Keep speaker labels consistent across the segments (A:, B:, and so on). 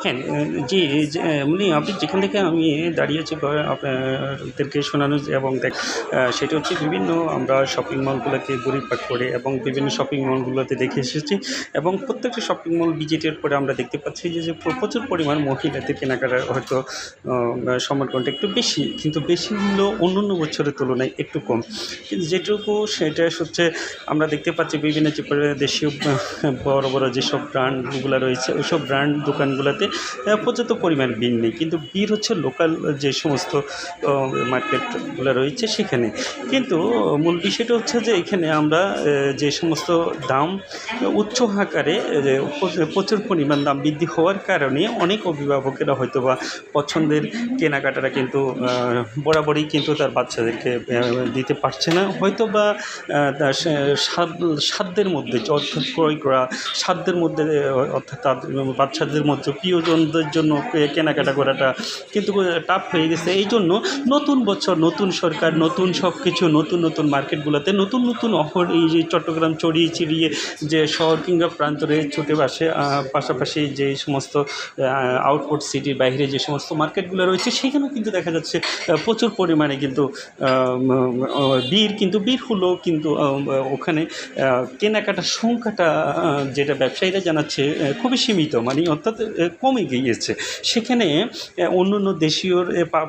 A: হ্যাঁ, জি, যে এমনি আপনি যেখান থেকে আমি দাঁড়িয়েছি আপনাদেরকে শোনানো এবং সেটা হচ্ছে বিভিন্ন আমরা শপিং মলগুলোতে ঘুরিপাক করে এবং বিভিন্ন শপিং মলগুলোতে দেখে এসেছি এবং প্রত্যেকটা শপিং মল ভিজিটের পরে আমরা দেখতে পাচ্ছি যে প্রচুর পরিমাণ মহিলাদের কেনাকাটার হয়তো সমাগমটা একটু বেশি, কিন্তু বেশি হলেও অন্য বছরের তুলনায় একটু কম। কিন্তু যেটুকু সেটা হচ্ছে আমরা দেখতে পাচ্ছি বিভিন্ন যে দেশীয় বড় বড় যেসব ব্র্যান্ডগুলো রয়েছে ওইসব ব্র্যান্ড দোকানগুলোতে পর্যাপ্ত পরিমাণ ভিড় নেই, কিন্তু ভিড় হচ্ছে লোকাল যে সমস্ত মার্কেটগুলো রয়েছে সেখানে। কিন্তু মূল বিষয়টা হচ্ছে যে এখানে আমরা যে সমস্ত দাম উচ্চ আকারে প্রচুর পরিমাণ দাম বৃদ্ধি হওয়ার কারণে অনেক অভিভাবকেরা হয়তো বা পছন্দের কেনাকাটারা কিন্তু বরাবরই কিন্তু তার বাচ্চাদেরকে দিতে পারছে না, হয়তো বা সাধ্যের মধ্যে অর্থাৎ ক্রয় করা সাধ্যের মধ্যে, অর্থাৎ তাদের বাচ্চাদের মধ্যে প্রিয়জনদের জন্য কেনাকাটা করাটা কিন্তু টাফ হয়ে গেছে। এই জন্য নতুন বছর, নতুন সরকার, নতুন সব কিছু, নতুন মার্কেটগুলোতে নতুন অফার এই যে চট্টগ্রাম ছড়িয়ে ছিড়িয়ে যে শহর কিংবা প্রান্তরে ছুটে আসে, পাশাপাশি যে সমস্ত আউটপোর্ট সিটির বাইরে যে সমস্ত মার্কেটগুলো রয়েছে সেখানেও কিন্তু দেখা যাচ্ছে প্রচুর পরিমাণে কিন্তু ভিড় হলেও কিন্তু ওখানে কেনাকাটার সংখ্যাটা যেটা ব্যবসায়ীরা জানাচ্ছে খুবই সীমিত, মানে অর্থাৎ কমে গিয়েছে। সেখানে অন্য দেশীয়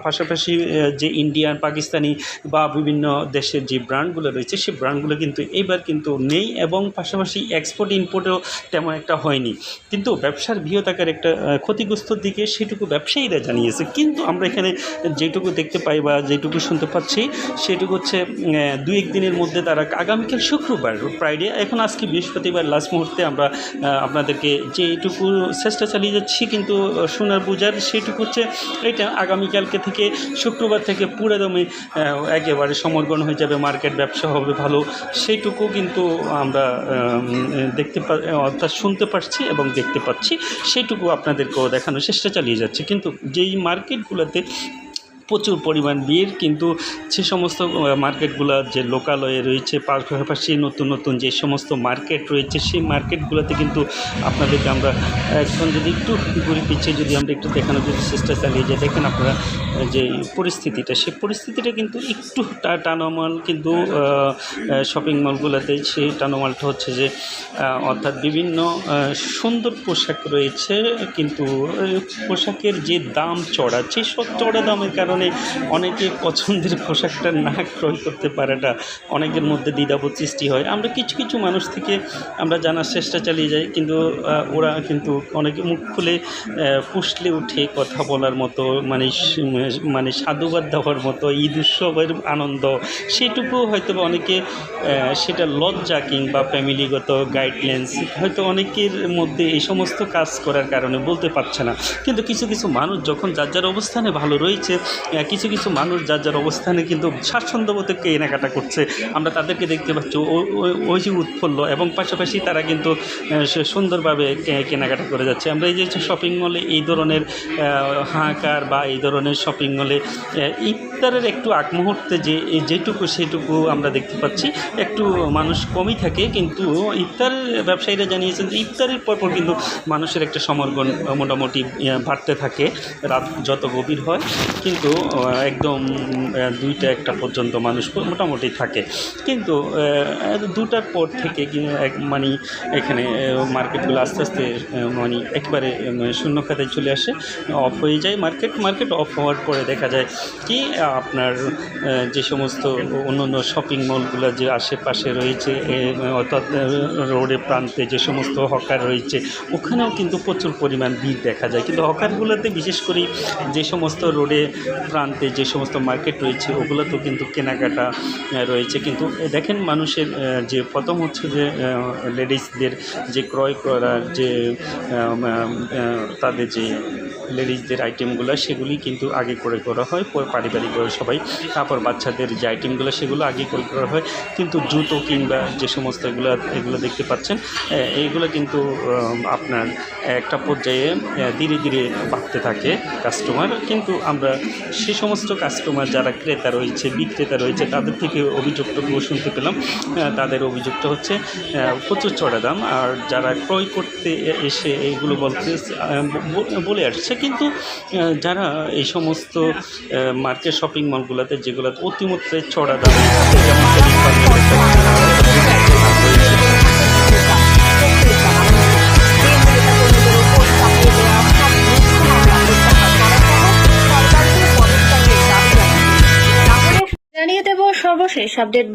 A: পাশাপাশি যে ইন্ডিয়ান, পাকিস্তানি বা বিভিন্ন দেশের যে ব্র্যান্ডগুলো রয়েছে সেই ব্র্যান্ডগুলো কিন্তু এইবার কিন্তু নেই এবং পাশাপাশি এক্সপোর্ট ইম্পোর্টও তেমন একটা হয়নি। কিন্তু ব্যবসার বৃহদাকার একটা ক্ষতিগ্রস্তর দিকে সেটুকু ব্যবসায়ীরা জানিয়েছে। কিন্তু আমরা এখানে যেটুকু দেখতে পাই বা যেটুকু শুনতে পাচ্ছি সেটুকু হচ্ছে 2-1 দিনের মধ্যে তারা আগামীকাল শুক্রবার ফ্রাইডে, এখন আজকে বৃহস্পতিবার লাস্ট মুহূর্তে আমরা আপনাদেরকে যেটুকু চেষ্টা চালিয়ে যাচ্ছি কিন্তু শোনার বোঝার সেটুকু হচ্ছে এটা আগামীকালকে থেকে শুক্রবার থেকে পুরো দমে একেবারে সমর্পণ হয়ে যাবে, মার্কেট ব্যবসা হবে ভালো, সেইটুকু কিন্তু আমরা অর্থাৎ শুনতে পারছি এবং দেখতে পাচ্ছি, সেইটুকু আপনাদেরকেও দেখানোর চেষ্টা চালিয়ে যাচ্ছে। কিন্তু যেই মার্কেটগুলোতে প্রচুর পরিমাণ ভিড়, কিন্তু সে সমস্ত মার্কেটগুলো যে লোকালয়ে রয়েছে পাশাপাশি নতুন যে সমস্ত মার্কেট রয়েছে সেই মার্কেটগুলোতে কিন্তু আপনাদেরকে আমরা এখন যদি একটু ঘুরে পিছিয়ে যদি আমরা একটু দেখানোর যদি চেষ্টা চালিয়ে যাই, দেখেন আপনারা যে পরিস্থিতিটা, সেই পরিস্থিতিটা কিন্তু একটু টানোমাল কিন্তু শপিং মলগুলোতে সেই টানোমালটা হচ্ছে যে অর্থাৎ বিভিন্ন সুন্দর পোশাক রয়েছে, কিন্তু পোশাকের যে দাম চড়া, সেই সব চড়া দামের কারণে অনেকে পছন্দের পোশাকটা না ক্রয় করতে পারাটা অনেকের মধ্যে দ্বিধাবোধ সৃষ্টি হয়। আমরা কিছু মানুষ থেকে আমরা জানার চেষ্টা চালিয়ে যাই, কিন্তু ওরা কিন্তু অনেকে মুখ খুলে পুষলে উঠে কথা বলার মতো, মানে সাধুবাদ দেওয়ার মতো, ঈদ উৎসবের আনন্দ সেটুকু হয়তো অনেকে সেটা লজ্জা কিংবা ফ্যামিলিগত গাইডলাইন্স হয়তো অনেকের মধ্যে এই সমস্ত কাজ করার কারণে বলতে পারছে না। কিন্তু কিছু মানুষ যখন যার অবস্থানে ভালো রয়েছে, কিছু মানুষ যার অবস্থানে কিন্তু স্বাচ্ছন্দ্যবোধে কেনাকাটা করছে, আমরা তাদেরকে দেখতে পাচ্ছি ওই যে উৎফুল্ল এবং পাশাপাশি তারা কিন্তু সুন্দরভাবে কেনাকাটা করে যাচ্ছে। আমরা এই যে শপিং মলে এই ধরনের হাহাকার বা এই ধরনের শপিং মলে ইফতারের একটু আগ মুহূর্তে যেটুকু সেটুকু আমরা দেখতে পাচ্ছি একটু মানুষ কমই থাকে, কিন্তু ইফতারের ব্যবসায়ীরা জানিয়েছেন যে ইফতারের পর কিন্তু মানুষের একটা সমাগম মোটামুটি বাড়তে থাকে, রাত যত গভীর হয় কিন্তু একদম 2টা-1টা পর্যন্ত মানুষ মোটামুটি থাকে। কিন্তু 2টার পর থেকে মানে এখানে মার্কেটগুলো আস্তে মানে একেবারে শূন্য খাতায় চলে আসে, অফ হয়ে যায়। মার্কেট অফ হওয়ার পরে দেখা যায় কি আপনার যে সমস্ত অন্য শপিং মলগুলো যে আশেপাশে রয়েছে অর্থাৎ রোডের প্রান্তে যে সমস্ত হকার রয়েছে ওখানেও কিন্তু প্রচুর পরিমাণ ভিড় দেখা যায়। কিন্তু হকারগুলোতে বিশেষ করে যে সমস্ত রোডে প্রান্তে যে সমস্ত মার্কেট রয়েছে ওগুলোতেও কিন্তু কেনাকাটা রয়েছে। কিন্তু দেখেন মানুষের যে প্রথম হচ্ছে যে লেডিসদের যে ক্রয় করার যে তাদের যে লেডিসদের আইটেমগুলো সেগুলি কিন্তু আগে করে করা হয়, পারিবারিকভাবে সবাই, তারপর বাচ্চাদের যে আইটেমগুলো সেগুলো আগে করে করা হয়। কিন্তু জুতো কিংবা যে সমস্ত এগুলো দেখতে পাচ্ছেন এইগুলো কিন্তু আপনার একটা পর্যায়ে ধীরে বাড়তে থাকে কাস্টমার, কিন্তু আমরা সে সমস্ত কাস্টমার যারা ক্রেতা রয়েছে, বিক্রেতা রয়েছে, তাদের থেকে অভিযোগটুকু শুনতে পেলাম। তাদের অভিযোগটা হচ্ছে প্রচুর চড়া দাম। আর যারা ক্রয় করতে এসে এইগুলো বলে আসছে, কিন্তু যারা এই সমস্ত মার্কেট শপিং মলগুলোতে যেগুলো অতিমাত্রায় চড়া দাম, যেমন
B: জানিয়ে দেব সর্বশেষ আপডেট।